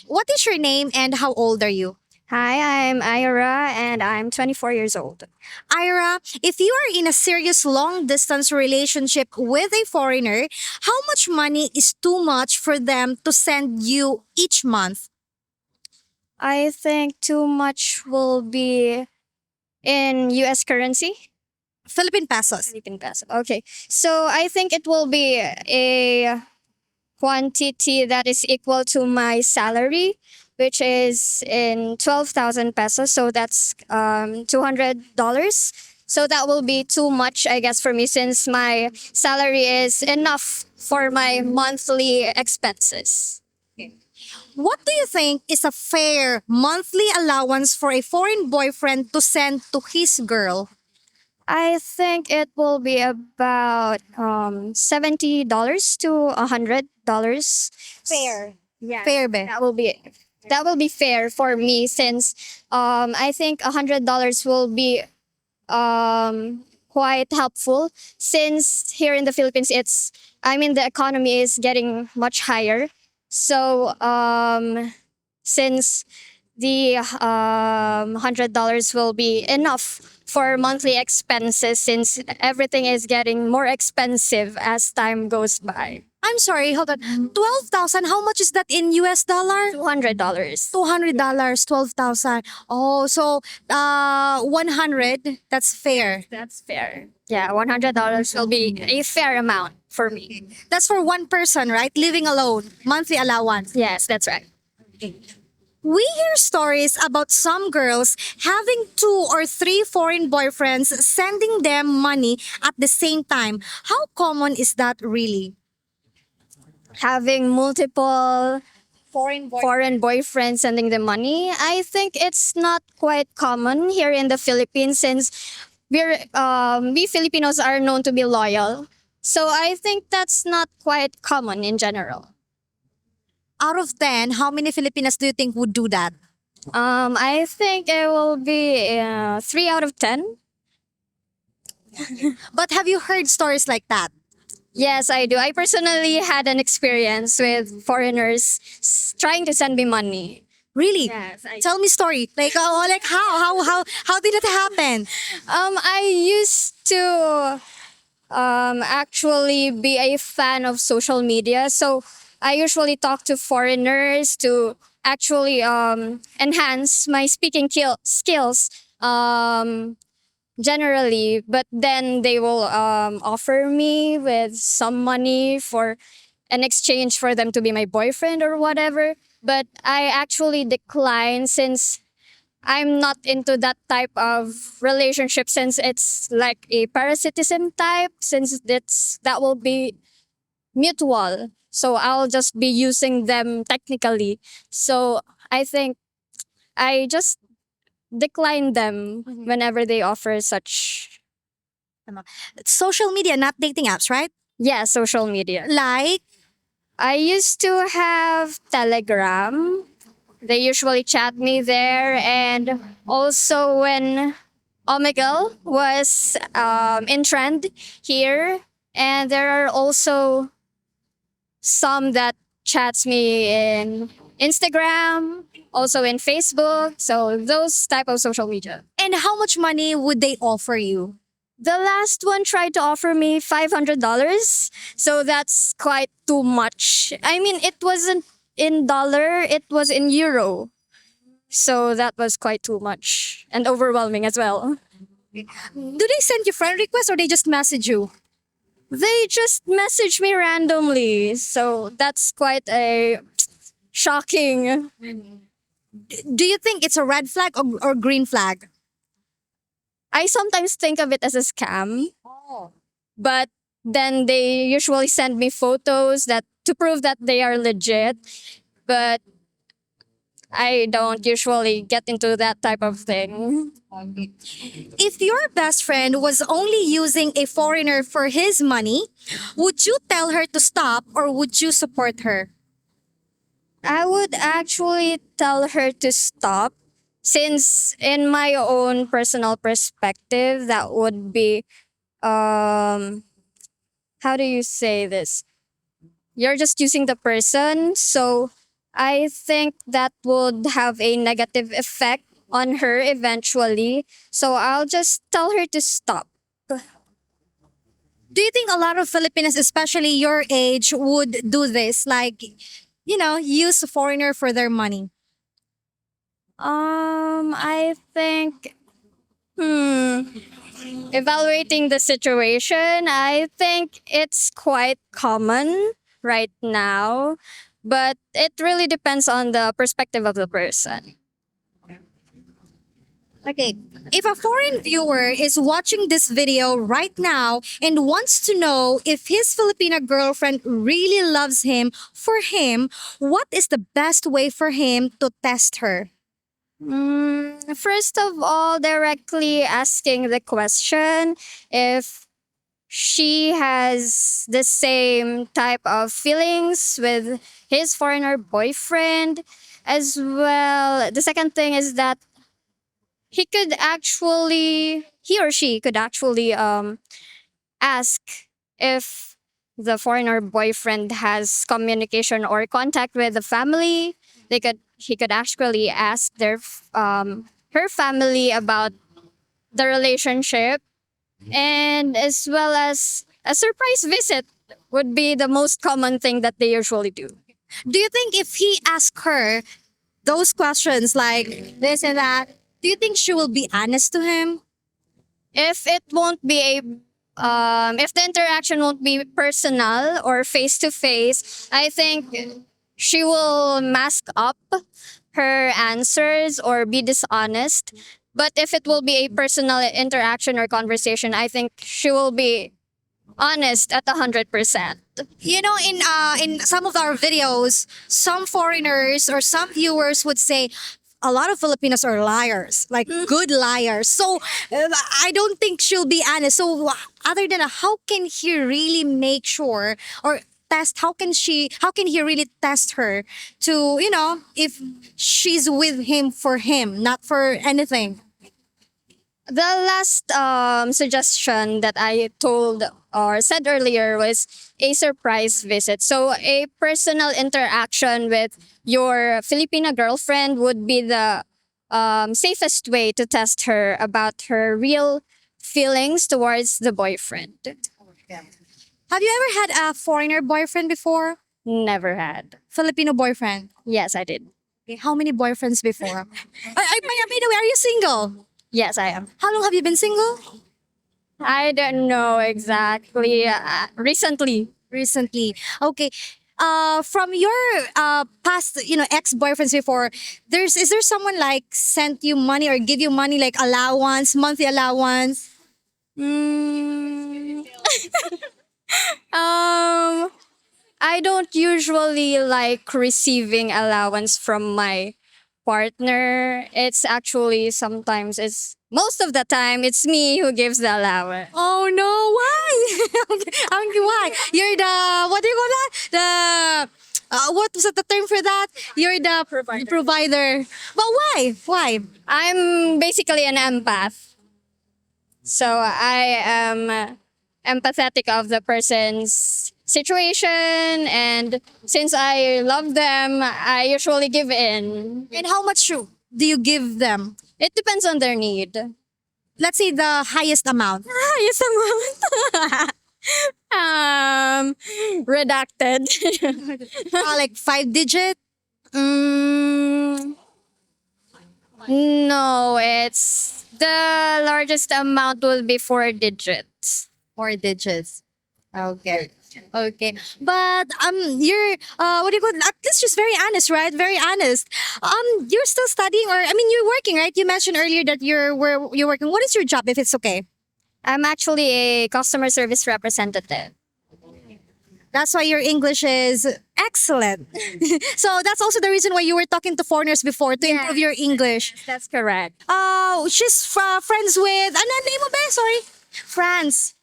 What is your name and how old are you? Hi, I'm Ira and I'm 24 years old. Ira, if you are in a serious long distance relationship with a foreigner, how much money is too much for them to send you each month? I think too much will be in US currency, Philippine pesos. Philippine peso. Okay. So I think it will be a quantity that is equal to my salary, which is in 12,000 pesos. So that's $200. So that will be too much, I guess, for me since my salary is enough for my monthly expenses. What do you think is a fair monthly allowance for a foreign boyfriend to send to his girl? I think it will be about $70 to $100. Yeah, Fair be. that will be fair for me since I think $100 will be quite helpful since here in the Philippines the economy is getting much higher. So since the $100 will be enough for monthly expenses since everything is getting more expensive as time goes by. I'm sorry, hold on. 12,000, how much is that in US dollar? $200. $200, 12,000. Oh, so 100, that's fair. That's fair. Yeah, $100 will be a fair amount for me. That's for one person, right? Living alone, monthly allowance. Yes, that's right. We hear stories about some girls having two or three foreign boyfriends sending them money at the same time. How common is that really? Having multiple Foreign foreign boyfriends sending them money, I think it's not quite common here in the Philippines since we Filipinos are known to be loyal. So I think that's not quite common in general. Out of 10, how many Filipinas do you think would do that? I think it will be 3 out of 10. But have you heard stories like that? Yes, I do. I personally had an experience with foreigners trying to send me money. Really? Yes, I Tell me story. Like like how did it happen? I used to actually be a fan of social media. So I usually talk to foreigners to actually enhance my speaking skills generally. But then they will offer me with some money for an exchange for them to be my boyfriend or whatever. But I actually decline since I'm not into that type of relationship since it's like a parasitism type since that will be mutual. So I'll just be using them technically. So I think I just decline them whenever they offer such Social media, not dating apps, right? yeah, social media. Like I used to have Telegram. They usually chat me there and also when Omegle was in trend here, and there are also some that chats me in Instagram, also in Facebook. So those type of social media. and how much money would they offer you? The last one tried to offer me $500, so that's quite too much. I mean, it wasn't in dollar; it was in euro. So that was quite too much and overwhelming as well. Do they send you friend requests or they just message you? They just message me randomly. So that's quite a shocking. Do you think it's a red flag or green flag? I sometimes think of it as a scam, but then they usually send me photos that to prove that they are legit. But I don't usually get into that type of thing. If your best friend was only using a foreigner for his money, would you tell her to stop or would you support her? I would actually tell her to stop since in my own personal perspective that would be um how do you say this? You're just using the person, so I think that would have a negative effect on her eventually. So I'll just tell her to stop. Do you think a lot of Filipinos, especially your age, would do this? Like, use a foreigner for their money? I think, evaluating the situation, I think it's quite common right now, but it really depends on the perspective of the person. Okay. If a foreign viewer is watching this video right now and wants to know if his Filipina girlfriend really loves him for him, what is the best way for him to test her? First of all, directly asking the question if she has the same type of feelings with his foreigner boyfriend as well. The second thing is that he or she could actually ask if the foreigner boyfriend has communication or contact with the family. He could actually ask her family about the relationship, and as well as a surprise visit would be the most common thing that they usually do. Do you think if he asks her those questions like this and that, do you think she will be honest to him? If it won't be a if the interaction won't be personal or face to face, I think she will mask up her answers or be dishonest. But if it will be a personal interaction or conversation, I think she will be honest at 100%. In some of our videos, some foreigners or some viewers would say a lot of Filipinos are liars, like good liars. So I don't think she'll be honest. So other than that, how can he really make sure or test? How can he really test her to if she's with him for him, not for anything? The last suggestion that I told or said earlier was a surprise visit. So a personal interaction with your Filipina girlfriend would be the safest way to test her about her real feelings towards the boyfriend. Have you ever had a foreigner boyfriend before? Never had. Filipino boyfriend? Yes, I did. Okay, how many boyfriends before? By the way, are you single? Yes, I am. How long have you been single? I don't know exactly. Recently. Recently. Okay. From your past, ex-boyfriends before, is there someone like sent you money or give you money like allowance, monthly allowance? Mm, um, I don't usually like receiving allowance from my partner. It's actually sometimes it's most of the time it's me who gives the allowance. Oh no, why? Why? You're the what do you call that? What was the term for that? You're the provider. But why? Why? I'm basically an empath. So I am empathetic of the person's situation, and since I love them, I usually give in. And how much do you give them? It depends on their need. Let's say the highest amount. Highest amount. Redacted. Like 5 digit. mm, no, it's the largest amount will be 4 digits. 4 digits. Okay. Okay. But you're what do you call it? At least just very honest, right? Very honest. You're still studying or I mean you're working, right? You mentioned earlier that you're working. What is your job if it's okay? I'm actually a customer service representative. That's why your English is excellent. So that's also the reason why you were talking to foreigners before to improve your English. That's correct. She's friends with ano name mo ba? Sorry. France.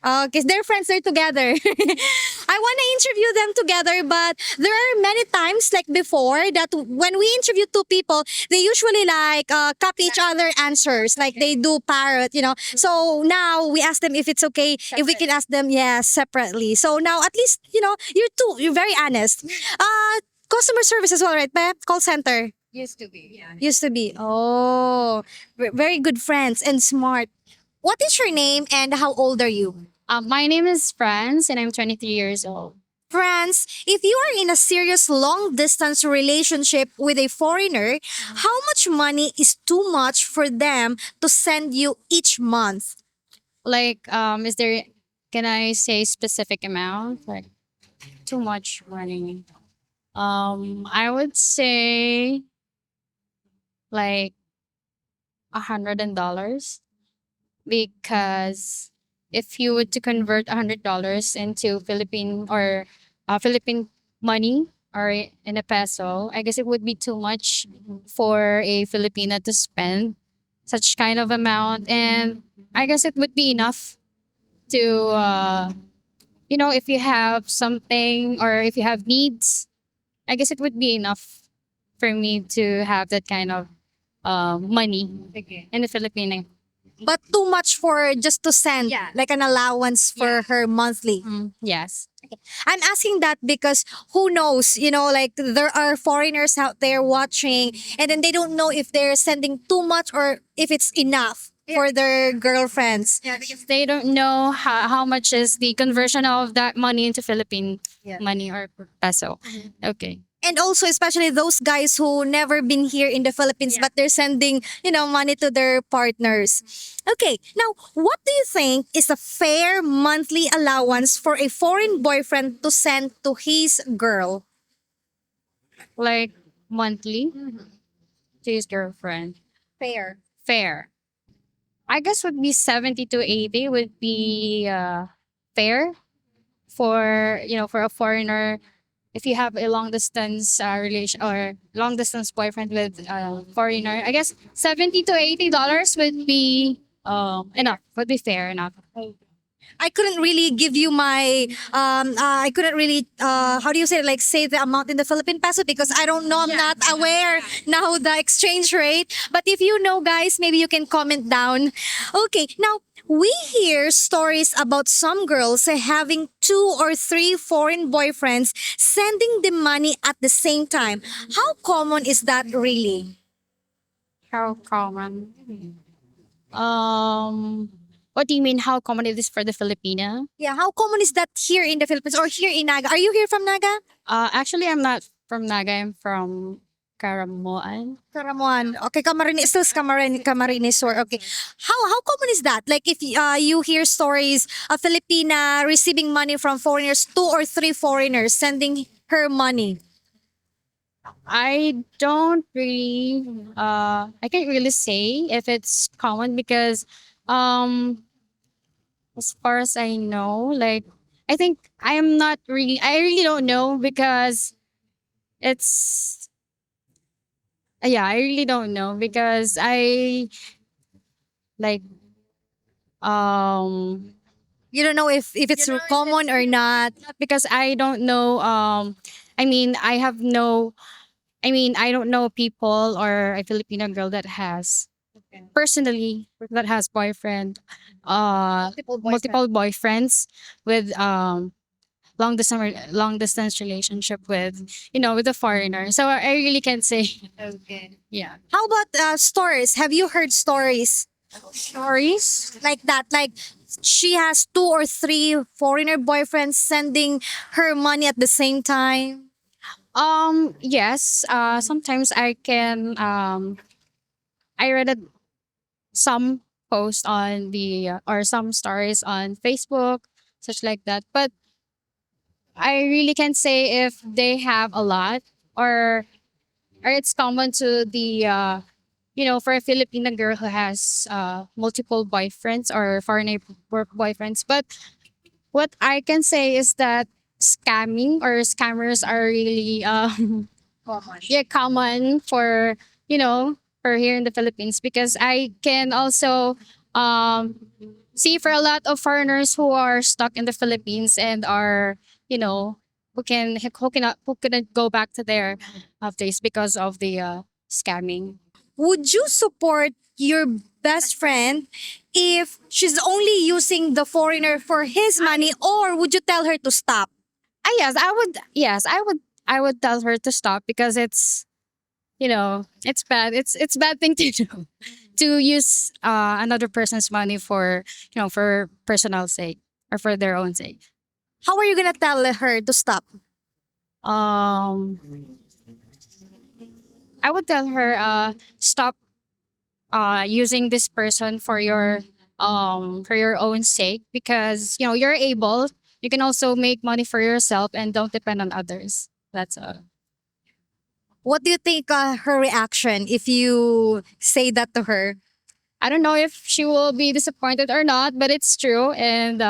Because they're friends, they're together. I want to interview them together, but there are many times, like before, that when we interview two people, they usually like copy each other answers, like they do parrot. So now we ask them if it's okay, if we can ask them, yeah, separately. So now at least, you're very honest. customer service as well, right, Pep? Call center. Used to be. Used to be. Oh, very good friends and smart. What is your name and how old are you? My name is Franz and I'm 23 years old. Friends, if you are in a serious long distance relationship with a foreigner, how much money is too much for them to send you each month? Like, is there, can I say specific amount? Like, too much money. I would say like $100 because if you were to convert $100 into Philippine or Philippine money or in a peso, I guess it would be too much for a Filipina to spend such kind of amount, and I guess it would be enough to if you have something or if you have needs, I guess it would be enough for me to have that kind of money in the Philippines. But too much for just to send, Yeah. like an allowance for her monthly. Yes. I'm asking that because who knows, like there are foreigners out there watching and then they don't know if they're sending too much or if it's enough for their girlfriends. Yeah, because they don't know how much is the conversion of that money into Philippine money or peso. Okay. And also especially those guys who never been here in the Philippines but they're sending, money to their partners. Okay, now what do you think is a fair monthly allowance for a foreign boyfriend to send to his girl? Like monthly to his girlfriend. Fair. Fair. I guess would be 70 to 80 would be fair for for a foreigner if you have a long distance relation or long distance boyfriend with a foreigner. I guess $70 to $80 would be enough. Would be fair enough. I couldn't really give you my I couldn't really how do you say it, like say the amount in the Philippine peso because I don't know, I'm not aware now the exchange rate, but if you know guys maybe you can comment down. Okay, now we hear stories about some girls having two or three foreign boyfriends sending them money at the same time. How common is that really? How common? Um, what do you mean? How common it is for the Filipina? Yeah, how common is that here in the Philippines or here in Naga? Are you here from Naga? Actually, I'm not from Naga. I'm from Karamoan. Karamuan. Okay, Camarines, still Camarines Sur. Okay. How common is that? Like if you hear stories of Filipina receiving money from foreigners, two or three foreigners sending her money. I don't really I can't really say if it's common because as far as I know, like I think I really don't know because it's yeah, I really don't know because I like um You don't know if it's common or not. because I don't know I mean I don't know people or a Filipino girl that has personally that has boyfriend multiple boyfriends with long distance relationship with with a foreigner, so I really can't say. Yeah. How about stories? Have you heard stories Stories. like that? Like she has two or three foreigner boyfriends sending her money at the same time. Yes, sometimes I can I read some post on the or some stories on Facebook, such like that. But I really can't say if they have a lot or it's common to the for a Filipino girl who has multiple boyfriends or foreigner boyfriends. But what I can say is that scamming or scammers are really yeah, common for for here in the Philippines because I can also see for a lot of foreigners who are stuck in the Philippines and are who cannot go back to their place because of the scamming. Would you support your best friend if she's only using the foreigner for his money or would you tell her to stop? Yes, I would. Yes, I would. I would tell her to stop because it's, it's bad. It's bad thing to do to use another person's money for, for personal sake or for their own sake. How are you gonna tell her to stop? Um, I would tell her stop using this person for your own sake, because you're able, you can also make money for yourself and don't depend on others. That's What do you think her reaction if you say that to her? I don't know if she will be disappointed or not, but it's true, and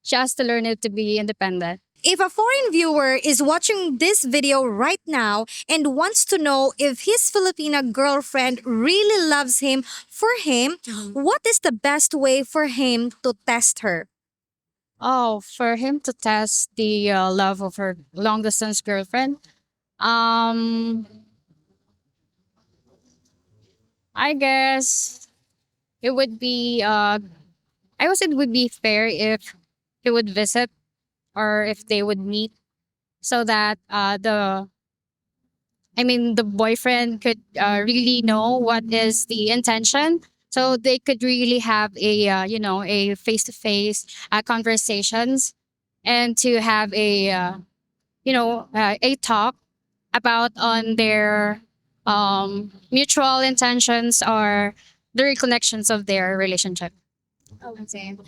she has to learn it to be independent. If a foreign viewer is watching this video right now and wants to know if his Filipina girlfriend really loves him for him, what is the best way for him to test her? Oh, for him to test the love of her long distance girlfriend, um, I guess it would be I guess it would be fair if he would visit or if they would meet, so that the boyfriend could really know what is the intention, so they could really have a face to face conversations, and to have a talk about on their mutual intentions or the reconnections of their relationship. Okay.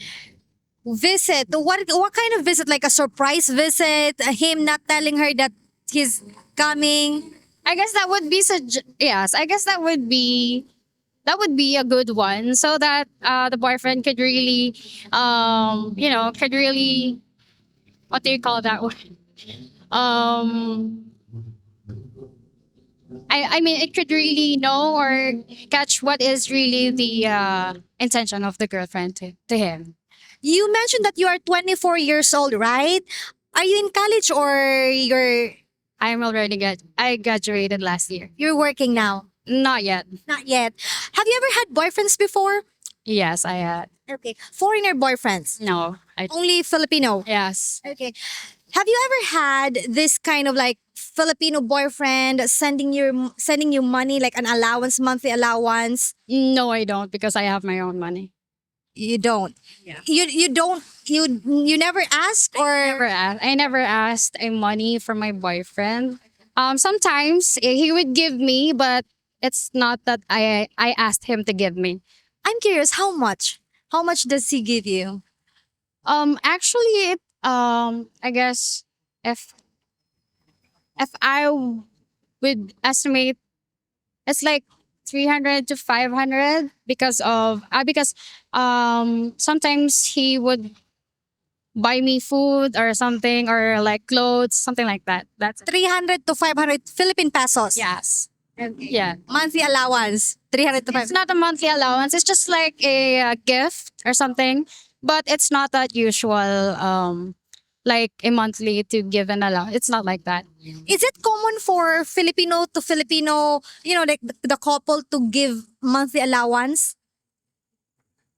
Visit. What kind of visit? Like a surprise visit? Him not telling her that he's coming? I guess that would be yes. I guess that would be a good one, so that the boyfriend could really, could really, what do you call that one? Um, I mean, it could really know or catch what is really the intention of the girlfriend to him. You mentioned that you are 24 years old, right? Are you in college or I graduated last year. you're working now? Not yet. Not yet. Have you ever had boyfriends before? Yes, I had. Okay. Foreigner boyfriends? No, I. Only Filipino? Yes. Okay. Have you ever had this kind of like Filipino boyfriend sending you money like an allowance, monthly allowance? No, I don't, because I have my own money. You don't. Yeah. You don't you never ask or I never asked a money from my boyfriend. Sometimes he would give me, but it's not that I asked him to give me. I'm curious how much? How much does he give you? Actually, I guess if I would estimate, it's like 300 to 500, because sometimes he would buy me food or something, or like clothes, something like that. That's it. 300 to 500 Philippine pesos. Yes. Yeah. Monthly allowance. 300 to It's 500. not a monthly allowance. It's just like a gift or something, but it's not that usual. Like a monthly to give an allowance. It's not like that. Is it common for Filipino to Filipino, like the couple to give monthly allowance?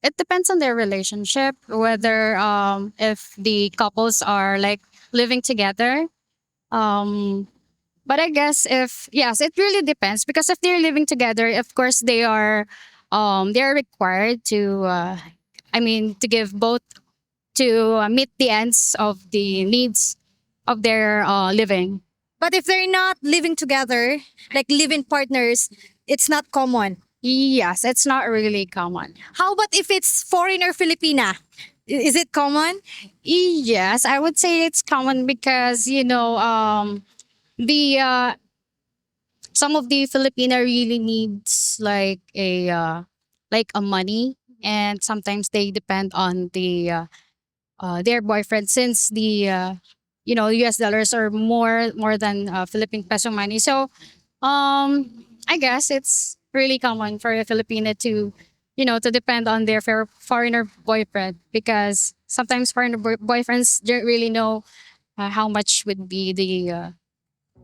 It depends on their relationship, whether if the couples are like living together. Um, but I guess if yes, it really depends, because if they're living together, of course they are required to to give both, to meet the ends of the needs of their living. But if they're not living together, like living partners, it's not common. Yes, it's not really common. How about if it's foreigner Filipina? Is it common? Yes, I would say it's common, because the some of the Filipina really needs like a money, and sometimes they depend on their boyfriend, since the US dollars are more than Philippine peso money. So I guess it's really common for a Filipina to to depend on their foreigner boyfriend, because sometimes foreigner boyfriends don't really know how much would be the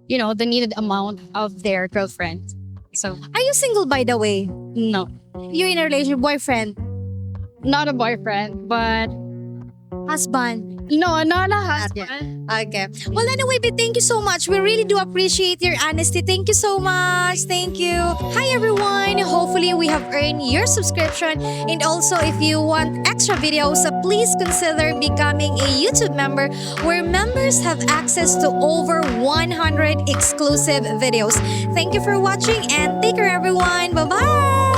needed amount of their girlfriend. So Are you single by the way? no, You're in a relationship, boyfriend, not a boyfriend, but husband. No, not a Not yet. husband. Okay. Well, anyway, but thank you so much. We really do appreciate your honesty. Thank you so much. Thank you. Hi, everyone. Hopefully, we have earned your subscription. And also, if you want extra videos, please consider becoming a YouTube member where members have access to over 100 exclusive videos. Thank you for watching and take care, everyone. Bye bye.